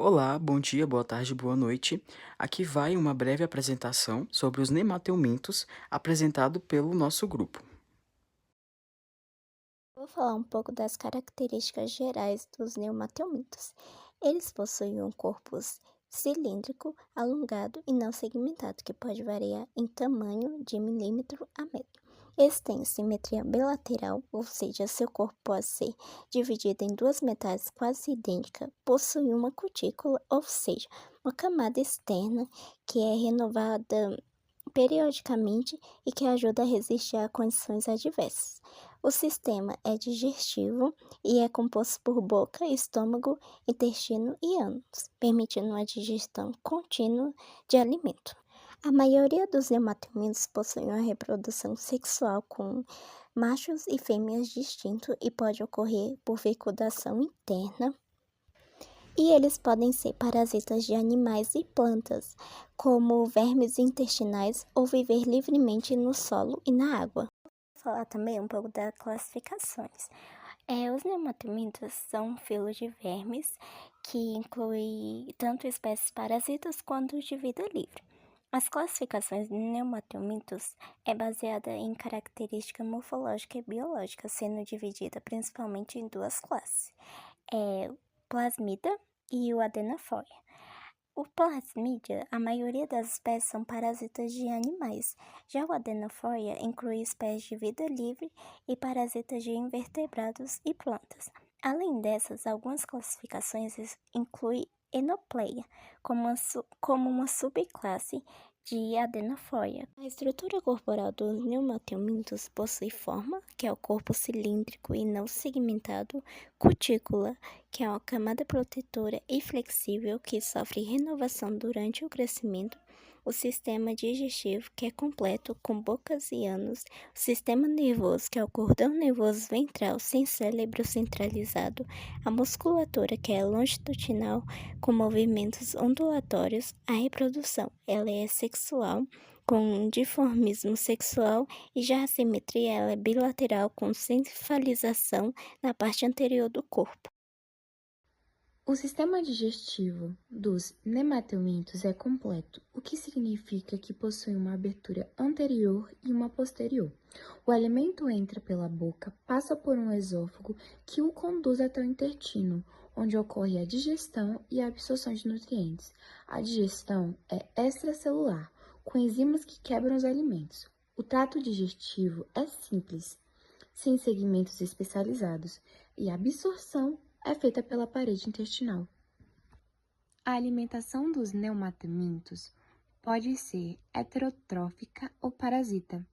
Olá, bom dia, boa tarde, boa noite. Aqui vai uma breve apresentação sobre os nemateumintos apresentado pelo nosso grupo. Vou falar um pouco das características gerais dos neumatelmintos. Eles possuem um corpo cilíndrico, alongado e não segmentado, que pode variar em tamanho de milímetro a metro. Eles têm simetria bilateral, ou seja, seu corpo pode ser dividido em duas metades quase idênticas. Possuem uma cutícula, ou seja, uma camada externa que é renovada periodicamente e que ajuda a resistir a condições adversas. O sistema é digestivo e é composto por boca, estômago, intestino e ânus, permitindo uma digestão contínua de alimento. A maioria dos hematelmintos possui uma reprodução sexual com machos e fêmeas distintos e pode ocorrer por fecundação interna, e eles podem ser parasitas de animais e plantas, como vermes intestinais, ou viver livremente no solo e na água. Vou falar também um pouco das classificações. Os nematomintos são um filo de vermes que inclui tanto espécies parasitas quanto de vida livre. As classificações de nematomintos é baseada em característica morfológica e biológica, sendo dividida principalmente em duas classes. O plasmida e o adenofóia. O plasmídia, a maioria das espécies são parasitas de animais. Já o adenofóia inclui espécies de vida livre e parasitas de invertebrados e plantas. Além dessas, algumas classificações incluem enopleia como uma subclasse de adenofóia. A estrutura corporal dos neumatelmintos possui forma, que é o corpo cilíndrico e não segmentado, cutícula, que é uma camada protetora e flexível que sofre renovação durante o crescimento, o sistema digestivo, que é completo, com bocas e ânus, o sistema nervoso, que é o cordão nervoso ventral sem cérebro centralizado, a musculatura, que é longitudinal, com movimentos ondulatórios, a reprodução, ela é sexual, com dimorfismo sexual, e já a simetria ela é bilateral, com cefalização na parte anterior do corpo. O sistema digestivo dos nemateumintos é completo, o que significa que possui uma abertura anterior e uma posterior. O alimento entra pela boca, passa por um esôfago que o conduz até o intestino, onde ocorre a digestão e a absorção de nutrientes. A digestão é extracelular, com enzimas que quebram os alimentos. O trato digestivo é simples, sem segmentos especializados, e a absorção é feita pela parede intestinal. A alimentação dos neumatelmintos pode ser heterotrófica ou parasita.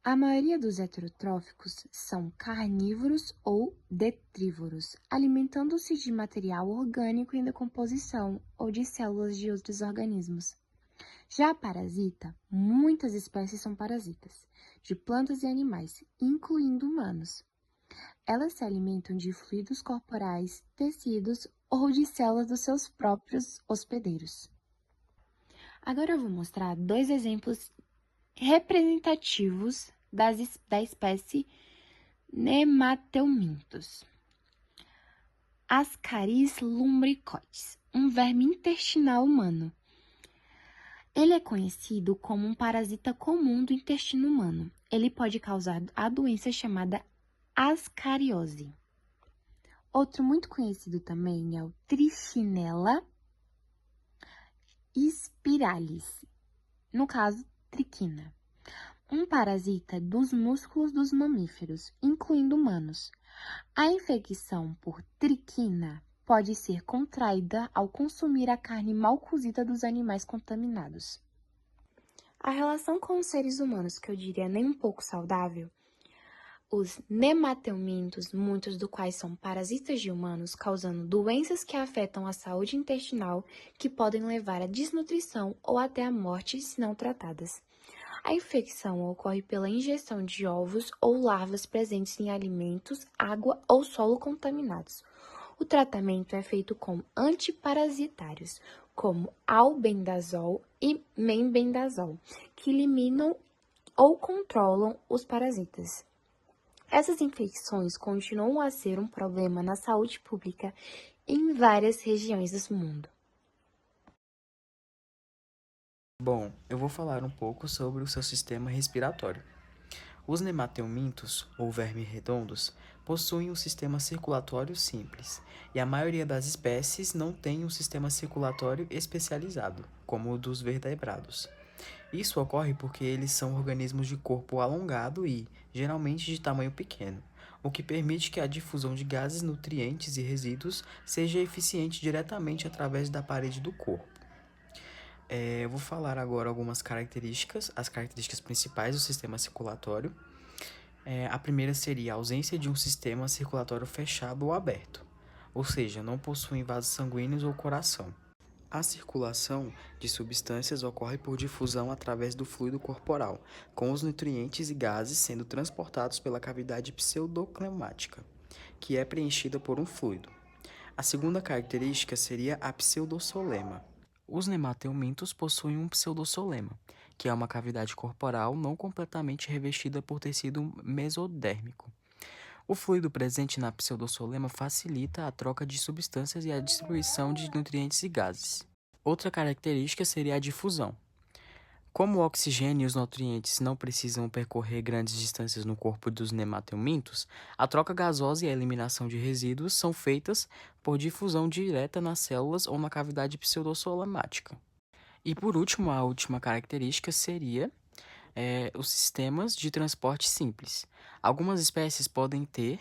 A maioria dos heterotróficos são carnívoros ou detrívoros, alimentando-se de material orgânico em decomposição ou de células de outros organismos. Já a parasita, muitas espécies são parasitas, de plantas e animais, incluindo humanos. Elas se alimentam de fluidos corporais, tecidos ou de células dos seus próprios hospedeiros. Agora eu vou mostrar dois exemplos representativos da espécie Nemateumintos. Ascaris lumbricoides, um verme intestinal humano. Ele é conhecido como um parasita comum do intestino humano. Ele pode causar a doença chamada ascariose. Outro muito conhecido também é o Trichinella spiralis, no caso, triquina, um parasita dos músculos dos mamíferos, incluindo humanos. A infecção por triquina pode ser contraída ao consumir a carne mal cozida dos animais contaminados. A relação com os seres humanos, que eu diria nem um pouco saudável, os nemateumintos, muitos dos quais são parasitas de humanos, causando doenças que afetam a saúde intestinal, que podem levar à desnutrição ou até à morte se não tratadas. A infecção ocorre pela ingestão de ovos ou larvas presentes em alimentos, água ou solo contaminados. O tratamento é feito com antiparasitários, como albendazol e mebendazol, que eliminam ou controlam os parasitas. Essas infecções continuam a ser um problema na saúde pública em várias regiões do mundo. Bom, eu vou falar um pouco sobre o seu sistema respiratório. Os nemateumintos, ou vermes redondos, possuem um sistema circulatório simples, e a maioria das espécies não tem um sistema circulatório especializado, como o dos vertebrados. Isso ocorre porque eles são organismos de corpo alongado e, geralmente, de tamanho pequeno, o que permite que a difusão de gases, nutrientes e resíduos seja eficiente diretamente através da parede do corpo. Eu vou falar agora algumas características, as características principais do sistema circulatório. A primeira seria a ausência de um sistema circulatório fechado ou aberto, ou seja, não possuem vasos sanguíneos ou coração. A circulação de substâncias ocorre por difusão através do fluido corporal, com os nutrientes e gases sendo transportados pela cavidade pseudoclemática, que é preenchida por um fluido. A segunda característica seria a pseudossolema. Os nemateumintos possuem um pseudossolema, que é uma cavidade corporal não completamente revestida por tecido mesodérmico. O fluido presente na pseudossolema facilita a troca de substâncias e a distribuição de nutrientes e gases. Outra característica seria a difusão. Como o oxigênio e os nutrientes não precisam percorrer grandes distâncias no corpo dos nemateumintos, a troca gasosa e a eliminação de resíduos são feitas por difusão direta nas células ou na cavidade pseudossolemática. E por último, a última característica seria os sistemas de transporte simples. Algumas espécies podem ter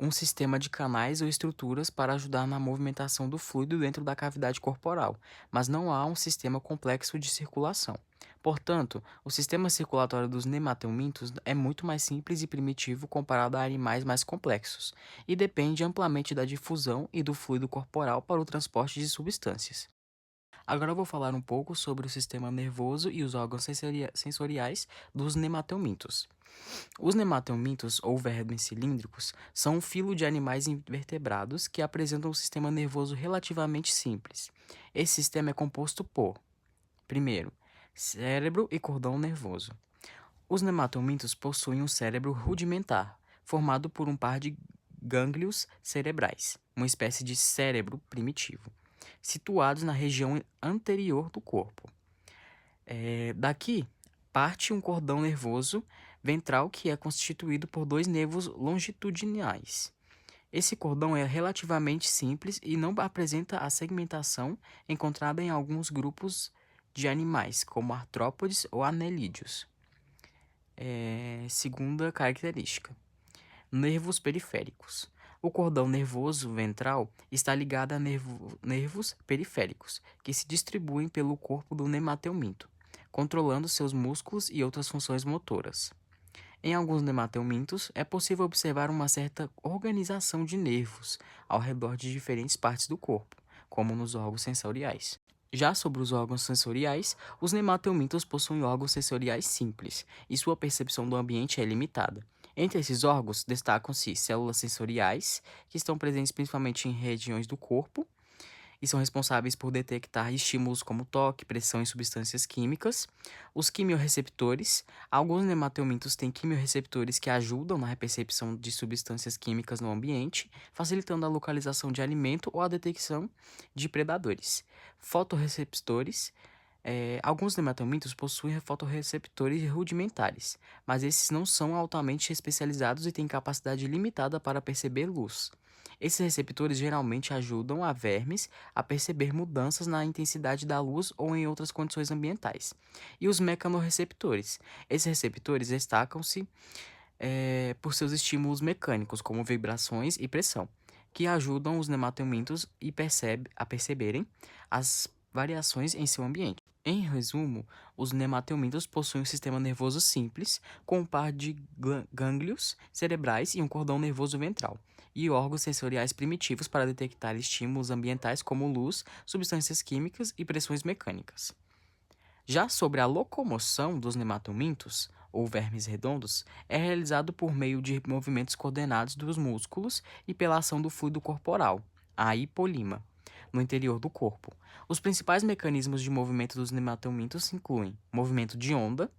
um sistema de canais ou estruturas para ajudar na movimentação do fluido dentro da cavidade corporal, mas não há um sistema complexo de circulação. Portanto, o sistema circulatório dos nemateumintos é muito mais simples e primitivo comparado a animais mais complexos, e depende amplamente da difusão e do fluido corporal para o transporte de substâncias. Agora eu vou falar um pouco sobre o sistema nervoso e os órgãos sensoriais dos nemateumintos. Os nemateumintos, ou vermes cilíndricos, são um filo de animais invertebrados que apresentam um sistema nervoso relativamente simples. Esse sistema é composto por, primeiro, cérebro e cordão nervoso. Os nemateumintos possuem um cérebro rudimentar, formado por um par de gânglios cerebrais, uma espécie de cérebro primitivo, situados na região anterior do corpo. Daqui parte um cordão nervoso ventral que é constituído por dois nervos longitudinais. Esse cordão é relativamente simples e não apresenta a segmentação encontrada em alguns grupos de animais, como artrópodes ou anelídeos. Segunda característica: nervos periféricos. O cordão nervoso ventral está ligado a nervos periféricos, que se distribuem pelo corpo do nemateuminto, controlando seus músculos e outras funções motoras. Em alguns nemateumintos, é possível observar uma certa organização de nervos ao redor de diferentes partes do corpo, como nos órgãos sensoriais. Já sobre os órgãos sensoriais, os nemateumintos possuem órgãos sensoriais simples, e sua percepção do ambiente é limitada. Entre esses órgãos, destacam-se células sensoriais, que estão presentes principalmente em regiões do corpo, e são responsáveis por detectar estímulos como toque, pressão e substâncias químicas. Os quimiorreceptores. Alguns nemateumintos têm quimiorreceptores que ajudam na percepção de substâncias químicas no ambiente, facilitando a localização de alimento ou a detecção de predadores. Fotorreceptores. Alguns nemateumintos possuem fotorreceptores rudimentares, mas esses não são altamente especializados e têm capacidade limitada para perceber luz. Esses receptores geralmente ajudam a vermes a perceber mudanças na intensidade da luz ou em outras condições ambientais. E os mecanorreceptores. Esses receptores destacam-se por seus estímulos mecânicos, como vibrações e pressão, que ajudam os nemateumintos a perceberem as variações em seu ambiente. Em resumo, os nemateumintos possuem um sistema nervoso simples, com um par de gânglios cerebrais e um cordão nervoso ventral, e órgãos sensoriais primitivos para detectar estímulos ambientais como luz, substâncias químicas e pressões mecânicas. Já sobre a locomoção dos nemateumintos, ou vermes redondos, é realizado por meio de movimentos coordenados dos músculos e pela ação do fluido corporal, a hipolima, no interior do corpo. Os principais mecanismos de movimento dos nemateumintos incluem movimento de onda,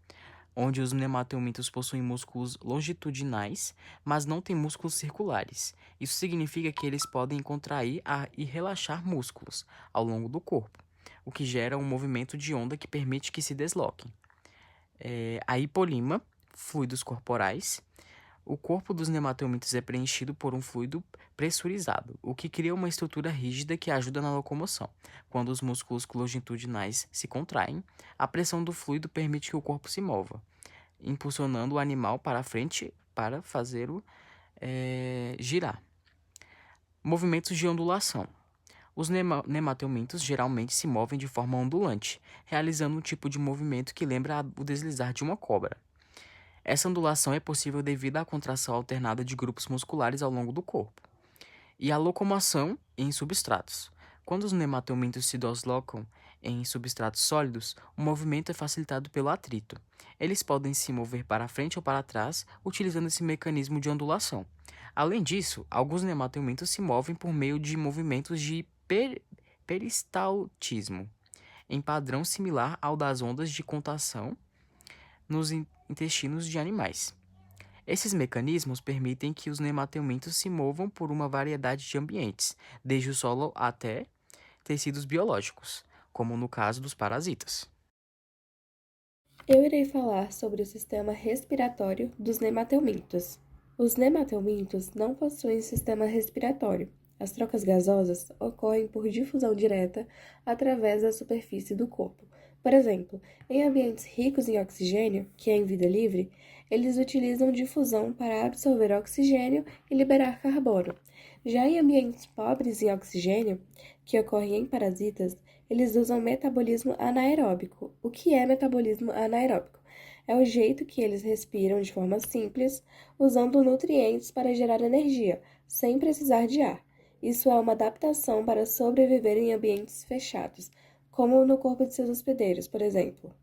onde os nemateumintos possuem músculos longitudinais, mas não têm músculos circulares. Isso significa que eles podem contrair e relaxar músculos ao longo do corpo, o que gera um movimento de onda que permite que se desloquem. A hipolima, fluidos corporais. O corpo dos nemateumintos é preenchido por um fluido pressurizado, o que cria uma estrutura rígida que ajuda na locomoção. Quando os músculos longitudinais se contraem, a pressão do fluido permite que o corpo se mova, impulsionando o animal para frente para fazê-lo girar. Movimentos de ondulação. Os nemateumintos geralmente se movem de forma ondulante, realizando um tipo de movimento que lembra o deslizar de uma cobra. Essa ondulação é possível devido à contração alternada de grupos musculares ao longo do corpo. E a locomoção em substratos. Quando os nemateumintos se deslocam em substratos sólidos, o movimento é facilitado pelo atrito. Eles podem se mover para frente ou para trás, utilizando esse mecanismo de ondulação. Além disso, alguns nemateumintos se movem por meio de movimentos de peristaltismo, em padrão similar ao das ondas de contação nos intestinos de animais. Esses mecanismos permitem que os nemateumintos se movam por uma variedade de ambientes, desde o solo até tecidos biológicos, como no caso dos parasitas. Eu irei falar sobre o sistema respiratório dos nemateumintos. Os nemateumintos não possuem sistema respiratório. As trocas gasosas ocorrem por difusão direta através da superfície do corpo. Por exemplo, em ambientes ricos em oxigênio, que é em vida livre, eles utilizam difusão para absorver oxigênio e liberar carbono. Já em ambientes pobres em oxigênio, que ocorrem em parasitas, eles usam metabolismo anaeróbico. O que é metabolismo anaeróbico? É o jeito que eles respiram de forma simples, usando nutrientes para gerar energia, sem precisar de ar. Isso é uma adaptação para sobreviver em ambientes fechados, como no corpo de seus hospedeiros, por exemplo.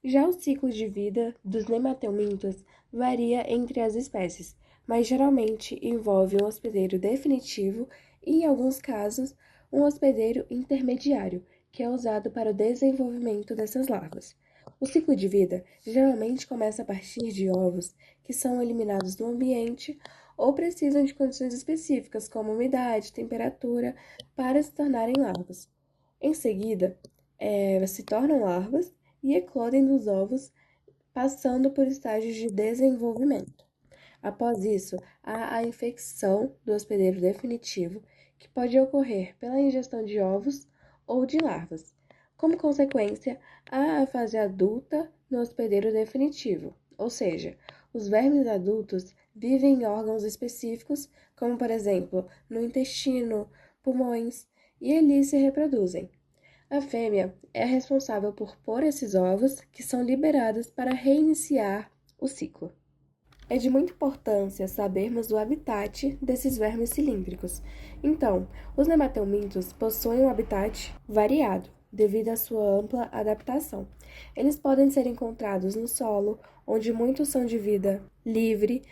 Já o ciclo de vida dos nemateumintos varia entre as espécies, mas geralmente envolve um hospedeiro definitivo e, em alguns casos, um hospedeiro intermediário, que é usado para o desenvolvimento dessas larvas. O ciclo de vida geralmente começa a partir de ovos que são eliminados do ambiente ou precisam de condições específicas, como umidade, temperatura, para se tornarem larvas. Em seguida, se tornam larvas e eclodem dos ovos, passando por estágios de desenvolvimento. Após isso, há a infecção do hospedeiro definitivo, que pode ocorrer pela ingestão de ovos ou de larvas. Como consequência, há a fase adulta no hospedeiro definitivo, ou seja, os vermes adultos vivem em órgãos específicos, como por exemplo no intestino, pulmões, e ali se reproduzem. A fêmea é responsável por pôr esses ovos, que são liberados para reiniciar o ciclo. É de muita importância sabermos o habitat desses vermes cilíndricos. Então, os nemateumintos possuem um habitat variado, devido à sua ampla adaptação. Eles podem ser encontrados no solo, onde muitos são de vida livre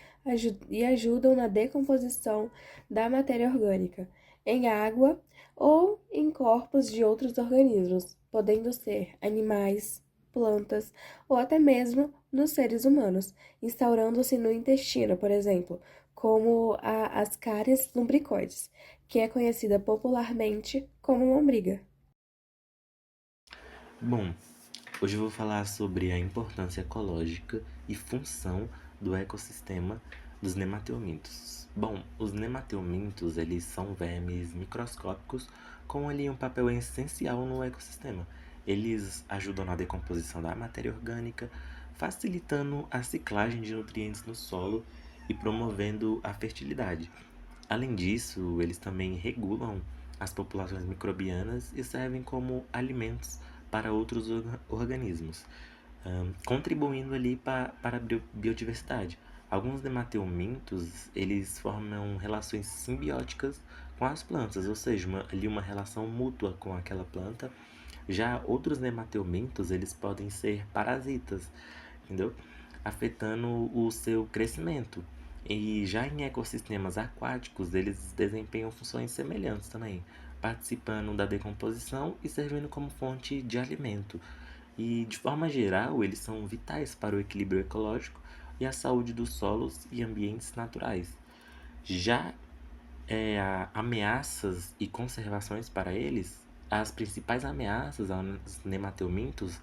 e ajudam na decomposição da matéria orgânica, em água ou em corpos de outros organismos, podendo ser animais, plantas ou até mesmo nos seres humanos, instaurando-se no intestino, por exemplo, como a Ascaris lumbricoides, que é conhecida popularmente como lombriga. Bom, hoje eu vou falar sobre a importância ecológica e função do ecossistema dos nemateumintos. Bom, os nemateumintos, eles são vermes microscópicos com ali um papel essencial no ecossistema. Eles ajudam na decomposição da matéria orgânica, facilitando a ciclagem de nutrientes no solo e promovendo a fertilidade. Além disso, eles também regulam as populações microbianas e servem como alimentos para outros organismos, contribuindo ali para a biodiversidade. Alguns nemateumintos, eles formam relações simbióticas com as plantas, ou seja, uma relação mútua com aquela planta. Já outros nemateumintos, eles podem ser parasitas, entendeu? Afetando o seu crescimento. E já em ecossistemas aquáticos, eles desempenham funções semelhantes também, participando da decomposição e servindo como fonte de alimento. e, de forma geral, eles são vitais para o equilíbrio ecológico e a saúde dos solos e ambientes naturais. Já ameaças e conservações para eles, as principais ameaças aos nemateumintos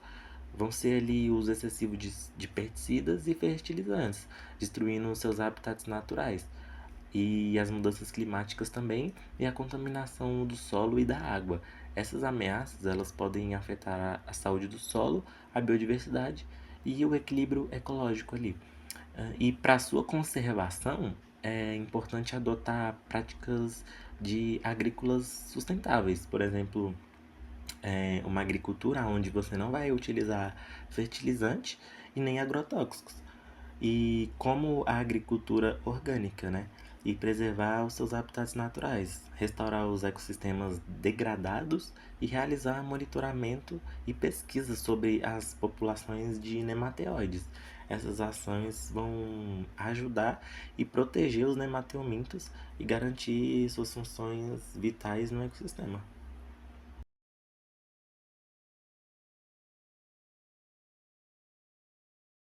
vão ser ali o uso excessivo de pesticidas e fertilizantes, destruindo seus habitats naturais. E as mudanças climáticas também e a contaminação do solo e da água. Essas ameaças elas podem afetar a saúde do solo, a biodiversidade e o equilíbrio ecológico ali. E para sua conservação é importante adotar práticas de agrícolas sustentáveis, por exemplo, uma agricultura onde você não vai utilizar fertilizante e nem agrotóxicos. E como a agricultura orgânica, né? E preservar os seus habitats naturais, restaurar os ecossistemas degradados e realizar monitoramento e pesquisa sobre as populações de nemateoides. Essas ações vão ajudar e proteger os nemateumintos e garantir suas funções vitais no ecossistema.